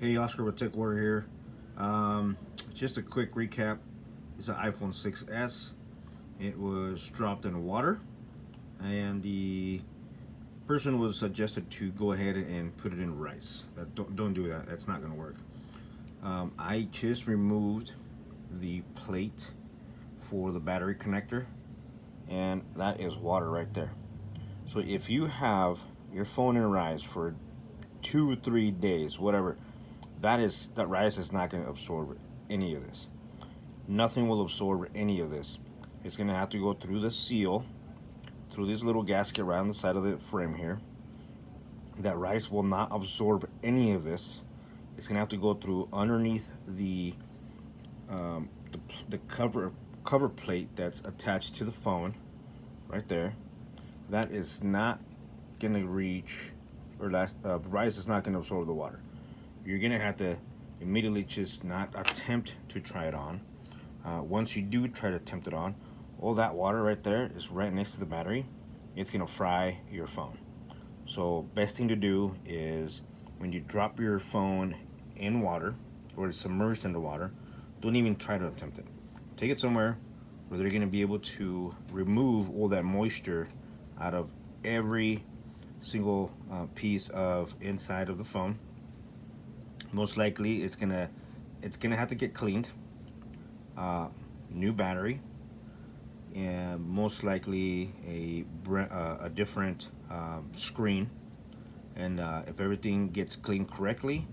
Hey, Oscar with Tech Warrior here. Just a quick recap. It's an iPhone 6s. It was dropped in water, and the person was suggested to go ahead and put it in rice. Don't do that. That's not going to work. I just removed the plate for the battery connector, and that is water right there. So if you have your phone in rice for 2 or 3 days, whatever, that rice is not going to absorb any of this. Nothing will absorb any of this. It's going to have to go through the seal, through this little gasket right on the side of the frame here. That rice will not absorb any of this. It's going to have to go through underneath the cover plate that's attached to the phone, right there. That is not going to reach, or that rice is not going to absorb the water. You're going to have to immediately just not attempt to try it on. Once you do try to attempt it on, all that water right there is right next to the battery. It's going to fry your phone. So best thing to do is when you drop your phone in water or it's submerged into water, don't even try to attempt it. Take it somewhere where they're going to be able to remove all that moisture out of every single piece of inside of the phone. Most likely it's gonna have to get cleaned, new battery, and most likely a different screen. And if everything gets cleaned correctly,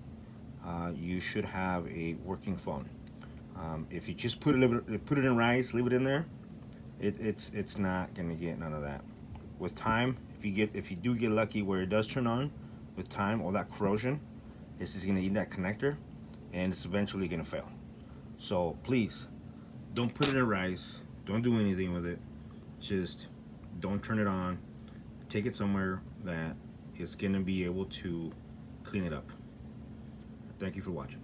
you should have a working phone. If you just put it in rice, leave it in there, it's not gonna get none of that. With time, if you do get lucky where it does turn on, with time, all that corrosion, this is gonna eat that connector, and it's eventually gonna fail. So please, don't put it in rice. Don't do anything with it. Just don't turn it on. Take it somewhere that is gonna be able to clean it up. Thank you for watching.